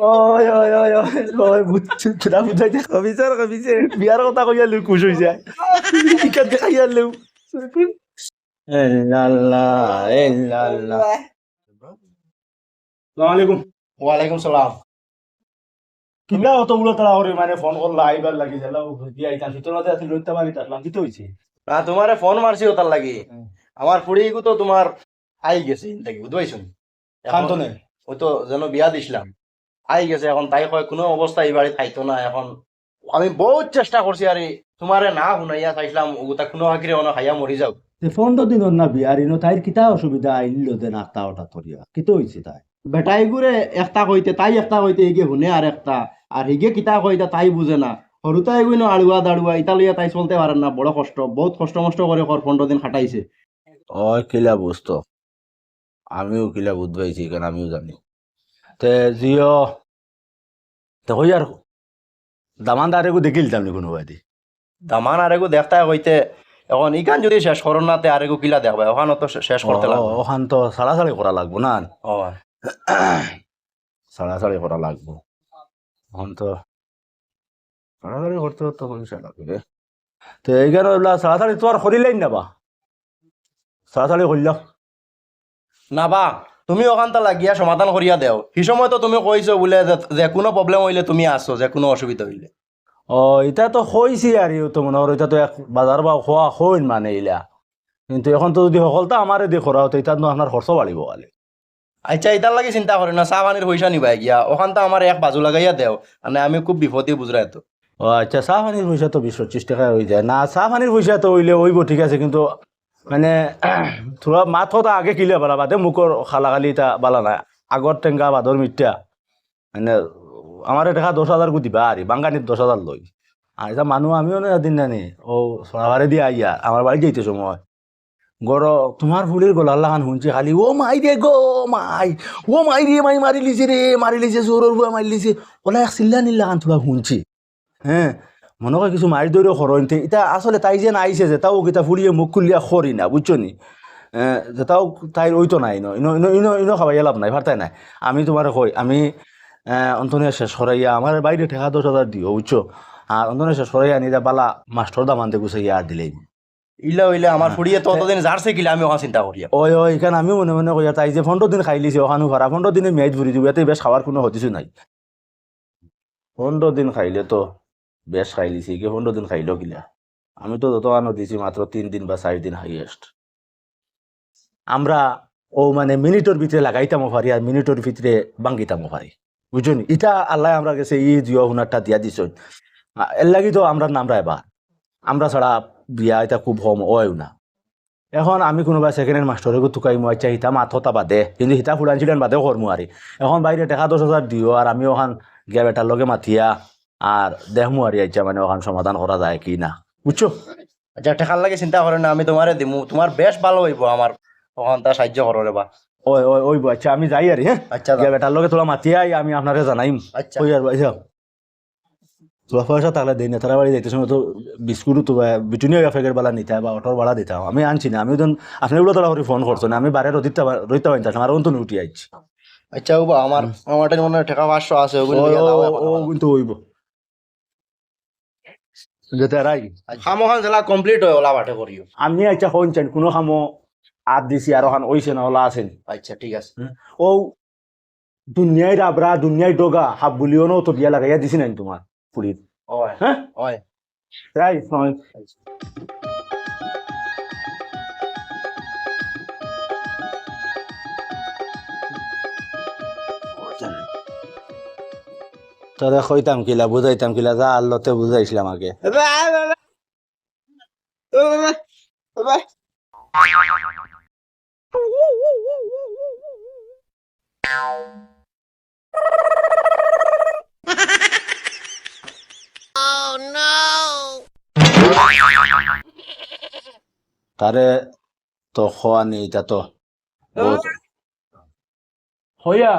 ওই ওই ওই ওই ওই বুঝা বুঝাইছে কবিছে কবিছে বিয়ার কথা কইয়া লু খুশ হয়ে যায় ইকান দেখাইয়া লু আল্লাহ আল্লাহ আসসালামু আলাইকুম ওয়ালাইকুম সালাম। কিলা অতগুলো তারা করে মানে ফোন করলা আইবার লাগি যালা দিয়া আইতাম ভিতর মাঝে আছে লইতে পারি তাকলাম কি তো হইছে না তোমারে ফোন মারছি ওটার লাগি আমার ফুড়িগু তো তোমার আই গেছে দেখি বুঝবাইছো শান্ত নে ওই তো যেন বিয়া দিছিলাম আই গেছে এখন তাই কয় কোনো অবস্থা এই বাড়ি থাইতো না এখন আমি বহুত চেষ্টা করছি আরে তোমারে না শুনাইয়া চাইছিলাম ওটা কোনো আকিরে অন খাইয়া মরি যাও ফোনটা দিন না বিয়ার ইনো তাইর কিতা অসুবিধা আইল দে নাস্তা ওটা করিয়া কি তো হইছে তাই বেটাই গুরে একটা কইতে তাই একটা কইতে এগে শুনে আর একটা আর হিগে কিতা কইতা তাই বুঝে না সরুতাই গুইন আড়ুয়া দাড়ুয়া ইটা লইয়া তাই চলতে পারেন না বড় কষ্ট বহুত কষ্ট মষ্ট করে 15 দিন খাটাইছে ওই কিলা বুঝতো আমিও কিলা বুঝবাইছি কেন আমিও জানি তে জিও তো হই আর দামানদারে গো দেখিল তামনি কোনো বাদি দামান আরেগু দেখতা কইতে এখন ইকান যদি শেষ করো না তে আরেগু কিলা দেখবা ওখানে তো শেষ করতে লাগবে ওখান তো সাড়াসাড়ি করা লাগবো না ও সাড়াসাড়ি করা লাগবো এখন তো সাড়াসাড়ি করতে তো পয়সা লাগবে তো এইখানে সাড়াসাড়ি তো আর করিলেই নাবা সাড়াসাড়ি করল না বা তুমি ওখানটা লাগিয়া সমাধান করিয়া দেও সেই সময় তো তুমি কইছো বলে যে কোনো প্রবলেম হইলে তুমি আসো যে কোনো অসুবিধা হইলে ও এটা তো হয়েছি আর তো মনে হয় এটা তো এক বাজার বা খোয়া হইন মানে ইলা কিন্তু এখন তো যদি সকলটা আমারে দিয়ে করা হতো এটা আপনার খরচ বাড়িব আলে আচ্ছা এটার লাগে চিন্তা করি না চা পানির পয়সা নিবাই গিয়া ওখানটা আমার এক বাজু লাগাইয়া দেও মানে আমি খুব বিপদে বুঝরাই তো ও আচ্ছা চাহ পানির পয়সা তো 20-25 টাকা হয়ে যায় না চাহ পানির পয়সা তো হইলে হইব ঠিক আছে কিন্তু মানে থোড়া মাথা আগে কিলে বালা বাদে মুখর খালাখালি তা বালা নাই আগর টেঙ্গা বাদর মিথ্যা মানে আমার টাকা 10,000 কো দিবা আর বাঙ্গানির 10,000 লই আর এটা মানুষ আমিও না দিন জানি ও সরাবারে দিয়ে আইয়া আমার বাড়ি যাইতে সময় গড় তোমার ফুলির গলার লাগান শুনছি খালি ও মাই রে গো মাই ও মাই রে মাই মারি লিছে রে মারি লিছে জোরের বুয়া মারি লিছে ওলা এক চিল্লা নিল লাগান থোড়া শুনছি হ্যাঁ মনে হয় কিছু মারি দৌড়ে খরইনতে এটা আসলে তাই যে আইছে যে তাও কিতা ফুলিয়ে মুখ খুলিয়া খরি না বুঝছো নি যে তাও তাই ওইতো নাই ইনো খাবাই লাভ নাই ভারতাই নাই আমি তোমার কই আমি অন্তনিয়া শেষ করাইয়া আমার বাইরে ঠেকা 10,000 দিও বুঝছো আর অন্তনিয়া শেষ করাইয়া নিয়ে বালা মাস্টার দামানতে গুছাইয়া আর দিলেই ইলা হইলে আমার ফুড়িয়ে তো অতদিন যারছে কিলা আমি ওখানে চিন্তা করিয়া ওই ওই এখানে আমি মনে মনে কইয়া তাই যে 15 দিন খাই লিছে ওখানে ভাড়া 15 দিনে মেয়াদ ভরি দিব এতে বেশ খাওয়ার কোনো হতিছু নাই 15 দিন খাইলে তো বেশ খাই লিছি কি 15 দিন খাইলো কিলা আমি তো যত আনো দিছি মাত্র 3 দিন বা 4 দিন হাইয়েস্ট আমরা ও মানে মিনিটের ভিতরে লাগাইতাম পারি আর মিনিটের ভিতরে বাঙ্গিতাম পারি বুঝুন এটা আল্লাহ আমরা কাছে ই জিও হুনারটা দিয়া দিছ এর লাগি তো আমরা নামরা এবার আমরা ছাড়া বিয়া এটা খুব কম হয় না এখন আমি কোনোবা সেকেন্ড হ্যান্ড মাস্টরের তুকাই মই আচ্ছা হিতা মাথা বাদে কিন্তু হিতা ফুলানছিলেন বাদেও কর্মু আরি এখন বাইরে টাকা 10,000 দিও আর আমি ওখান গিয়া বেটার লগে মাথিয়া আর দেখমু আরি আচ্ছা মানে ওখান সমাধান করা যায় কি না বুঝছো আচ্ছা ঠেকার লাগে চিন্তা করে না আমি তোমারে দিমু তোমার বেশ ভালো হইব আমার ওখানটা সাহায্য করো রে বা ওই ওই ওই আচ্ছা আমি যাই আরি হ্যাঁ আচ্ছা গিয়া বেটার লগে তোলা মাথিয়াই আমি আপনারে জানাইম আচ্ছা ওই আর ভাই তোলা পয়সা তাহলে দিই না তারা বাড়ি যাইতে সময় তো বিস্কুট তো বিটুনিও ফেকের বালা নিতে বা অটোর ভাড়া দিতাম আমি আনছি না আমি তো আপনাগুলো তারা করে ফোন করছো না আমি বাইরে রইতে পারি আর অন্ত উঠি আইছি আচ্ছা ও বা আমার আমারটা মনে হয় টাকা 500 আছে ওগুলো ও দিয়া দাও এখন ও আমার। কিন্তু হইব যেতে রাই খামোখান জেলা কমপ্লিট হয় ওলা বাটে করিও আমি আচ্ছা হইন চান কোনো খামো আদ দিছি আর ওখান ওইছে না ওলা আছেন আচ্ছা ঠিক আছে ও দুনিয়ায় রাবরা দুনিয়ায় ডগা হাব বলিও না তো দিয়া লাগাইয়া দিছি নাই তোমার পুরীর ওই হ্যাঁ ওই রাই তোরা কইতাম কিলা বুঝাইতাম কিলা যা আল্লতে বুঝাইছিলাম আগে তারে তো খোয়া নেই এটা তো হইয়া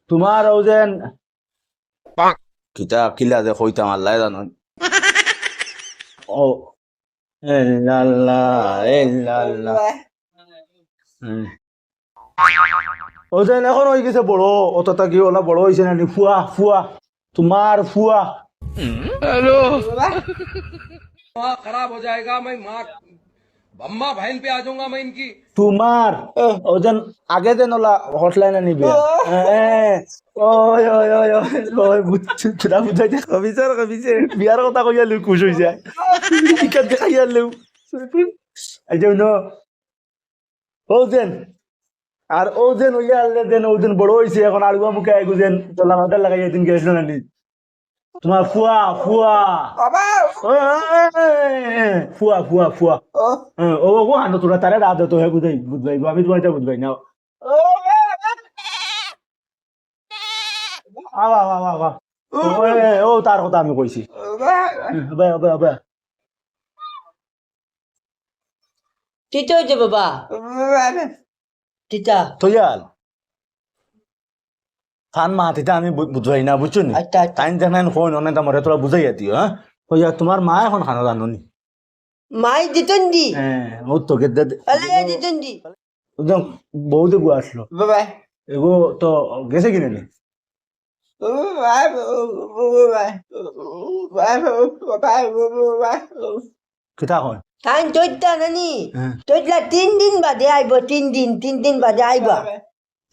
তোমার ও যেন কিতা কিলা যে কইতাম আল্লাহ জানো ও আল্লাহ ও যে এখন হয়ে গেছে বড় অতটা কি ওলা বড় হয়েছে না ফুয়া ফুয়া তোমার ফুয়া दिमाग खराब हो जाएगा मैं माँ अम्मा बहन पे आ जाऊंगा मैं इनकी তোমার ও যেন আগে যেন ওলা হটলাইনে নিবি ওই ওই ওই ওই ওই বুঝছি তোরা বুঝাইছে কবিছে বিয়ার কথা কইয়া লু খুশ হইছে টিকেট দেখাইয়া লু এই যে ও যেন আর ও যেন ওইয়া আনলে যেন ও যেন বড় হয়েছে এখন আলুয়া মুখে আইগু যেন তোলা মাথার লাগাই দিন গেছিল না তোমার ফুয়া ফুয়া ফুয়া ফুয়া ফুয়া ও ও আনো তোরা তারে রাত তো হে বুঝাই বুঝবাইব আমি তোমার এটা বুঝবাই না আবা আবা আবা ও তার কথা আমি কইছি আবা আবা আবা তিতা হইছে বাবা তিতা তোয়াল ফান মা তিতা আমি বুঝবাই না বুঝছো নি আচ্ছা আচ্ছা টাইম দেখেন কোন অনেক আমার তোরা বুঝাইয়া দিও হ্যাঁ কইয়া তোমার মা এখন খানা জানো নি মাই দিতন দি হ্যাঁ ও তো গেদে আলে দিতন দি বউদে গু আসলো এগো তো গেছে কিনে নি কিতা হয় তাই তৈতা নানি তৈতলা 3 দিন বাদে আইব 3 দিন বাদে আইবা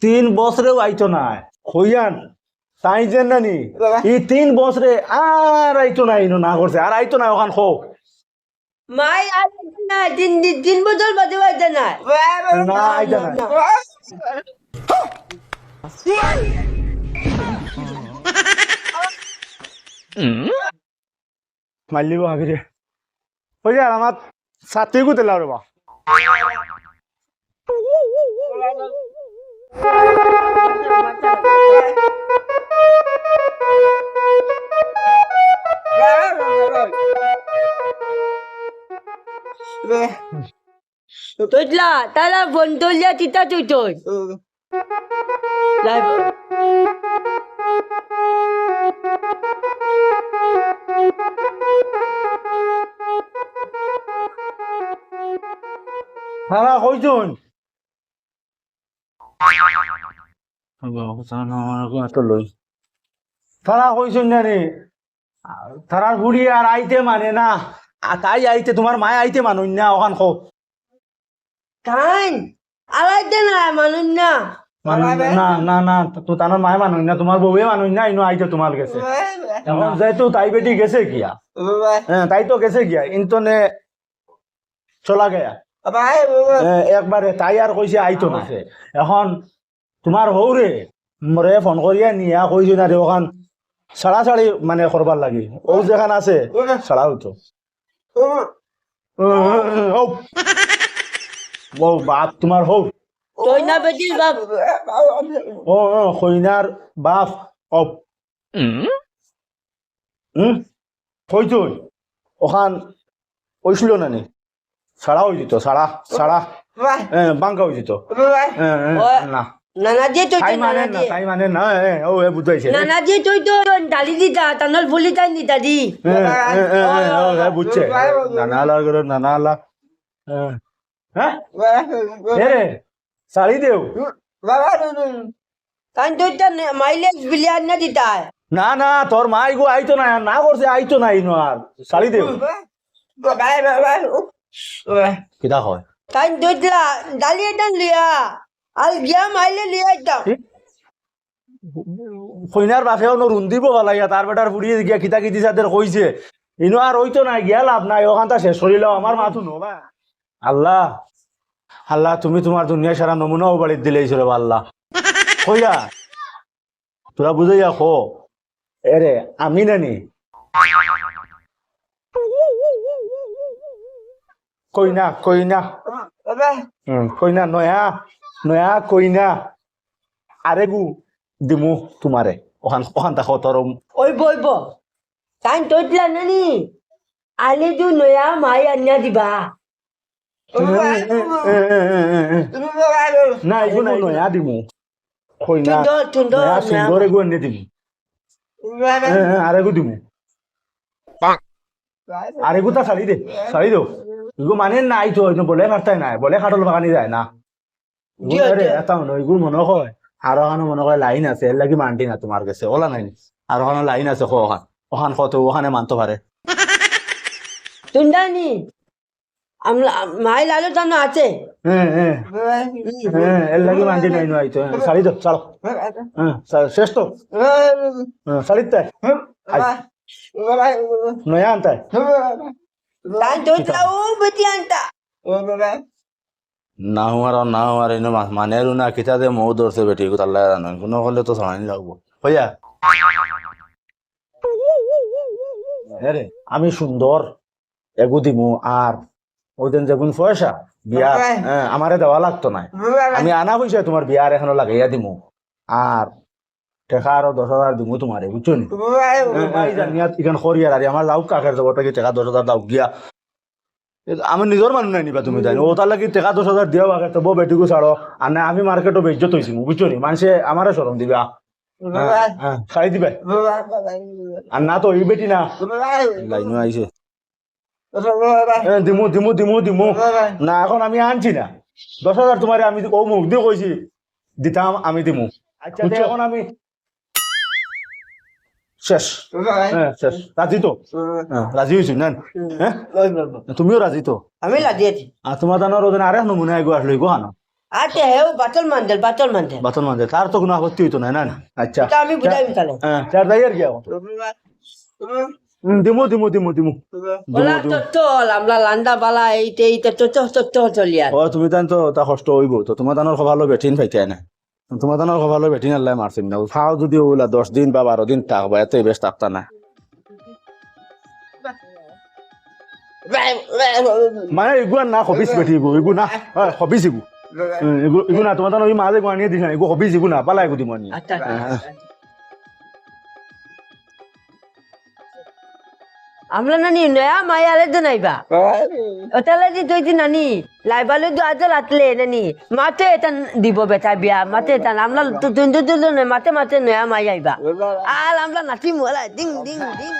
3 বছরেও আইতো না কইয়ান তাই যেন নানি এই 3 বছরে আর আইতো না ইনো না করছে আর আইতো না ওখান খো মাই আইতে না 3 বছর বাদে আইতে না না আইতো না মাল্লিব আগে ওই যে আমার সাথে গুতে লাও রে বা তৈতলা তারা ফোন তুলিয়া তিতা তুই তুই লাইব হ্যাঁ কইছুন তারা কইছুন জানি তারার বুড়ি আর আইতে মানে না তাই আইতে তোমার মায় আইতে মানুন না ওখান খো তাই আলাইতে না মানুষ না না না না তো তার মায় মানুন না তোমার বউয়ে মানুন না ইনো আইতে তোমার গেছে এখন যেহেতু তাই বেটি গেছে গিয়া হ্যাঁ তাই তো গেছে গিয়া ইন্তনে চলা গেয়া একবারে তাই আর কইছে আইতো না এখন তোমার হৌরে মরে ফোন করিয়া নিয়া কইছো না রে ওখান ছাড়াছাড়ি মানে করবার লাগি ও যেখান আছে ছাড়া হইতো ও বাপ তোমার হৌ তুই না বেটির বাপ ও কইনার বাপ অপ কইতো ওখান কইছিল না নি ছাড়া হয়ে যেত ছাড়া বাঙ্কা হয়ে যেত না নানা দিয়ে তুই তাই মানে না তাই মানে না ও বুঝাইছে নানা দিয়ে তুই তো ডালি দিতা তানল ফুলি তাই নিতা দি বুঝছে নানালা করে নানালা হ্যাঁ রে শাড়ি দেও তাই তুই মাইলেজ বিলিয়ান না দিতা না না তোর মা গো আইতো না না করছে আইতো না ইনো আর শাড়ি দেও কিটা হয় তাই তুইলা ডালি এটা লিয়া আর গিয়া মাইলে লিয়া যাও কইনার বাপেও নো রুন্দিব ভালাইয়া তার বেটার ফুড়িয়ে গিয়া কিতা কিতি সাদের কইছে ইনো আর হইতো না গিয়া লাভ নাই ওখানটা শেষ করিল আমার মাথু নবা আল্লাহ আল্লাহ তুমি তোমার দুনিয়া সারা নমুনাও বাড়ির দিলেইছ রে আল্লাহ কইয়া তোরা বুঝাইয়া খো এরে আমি নানি কইনা কইনা কইনা নয়া নয়া কইনা আরেগু দিমু তোমারে ওখান ওখান দেখো তোর ওই বইব তাই তুইলা নানি আলে দু নয়া মাই আনিয়া দিবা না এগু নয়া দিমু কইনা সুন্দর নয়া সুন্দর এগু এনে দিমু আরেগু দিমু আরেগু তা শাড়ি দে শাড়ি দো এগু মানে নাই তো বলে খাটতাই নাই বলে খাটল বাগানি যায় না এটাও নয় এগুলো মনে হয় আর ওখানে মনে করে লাইন আছে এর লাগি মানটি না তোমার কাছে ওলা নাই আর ওখানে লাইন আছে ওখান ওখান কত ওখানে মানতে পারে শুনদানি আমরা মাই লালু জানো আছে হ্যাঁ হ্যাঁ হ্যাঁ এর লাগি মানটি নাই নয় তো শাড়ি তো চলো হ্যাঁ শেষ তো হ্যাঁ শাড়ি তাই নয়া আনতাই তাই তোইতলা ও বেটি আনতা না হওয়ার এনে মানের না কিতা দে মৌ ধরছে বেটি তাল্লা জানো কোনো হলে তো শোনানি লাগবো হইয়া রে আমি সুন্দর এগু দিমু আর ওদিন যেগুন পয়সা বিয়ার হ্যাঁ আমারে দেওয়া লাগতো না আমি আনা পয়সা তোমার বিয়ার এখনো লাগাইয়া দিমু আর টেকা আরো 10,000 দিমু তোমারে বুঝছো নি ইখান খরিয়ার আর আমার লাউ কাকের দেবো কি টেকা 10,000 দাও গিয়া আমি নিজের মানুষ নাই নিবা তুমি জানি ও তার লাগি টেকা 10,000 দিও আগে তো বউ বেটিকু ছাড়ো আর না আমি মার্কেটও বেজ্জত হয়েছি বুঝছো নি মানুষে আমারে সরম দিবা হ্যাঁ শাড়ি দিবে আর না তো এই বেটি না লাইন আইছে দিমু দিমু দিমু দিমু না এখন আমি আনছি না 10,000 তোমারে আমি ও মুখ দিয়ে কইছি দিতাম আমি দিমু আচ্ছা এখন আমি শেষ হ্যাঁ শেষ রাজি তো হ্যাঁ রাজি হয়েছি না হ্যাঁ তুমিও রাজি তো আমি লাদি আছি আর তোমার জানার ওদিন আরেক নমুনা এগো আসলো এগো হানো আচ্ছা হেও বাতল মান্দেল বাতন মানে তার তো কোনো আপত্তি হইতো না না আচ্ছা এটা আমি বুঝাইম তাহলে হ্যাঁ চার দাই আর কি এখন দিমু দিমু দিমু দিমু বলা তো চল আমরা লান্ডা বালা এইতে তো চলিয়া ও তুমি তান তো তা কষ্ট হইব তো তোমার তানোর ভালো বেটিন পাইতে না তোমার তানোর ভালো বেটিন আল্লাহ মারছেন না খাও যদি ওগুলা 10 দিন বা 12 দিন থাকবা এত বেশ থাকতা না মানে এগুলা না হবিস বেটি এগু না হবিস এগু না তোমার তানোর ওই মাঝে গুয়ানিয়ে দিস না এগু হবিস এগু না পালা এগু দিমনি আচ্ছা আমরা নানি নয়া মায়ালে তো নাইবা ওটালে দি তুই দি নানি লাইবালে তো আজ রাতলে নানি মাতে এটা দিব বেটা বিয়া মাতে এটা আমরা তো তুই মাতে নয়া মাই আইবা আর আমরা নাচি মোলা ডিং ডিং ডিং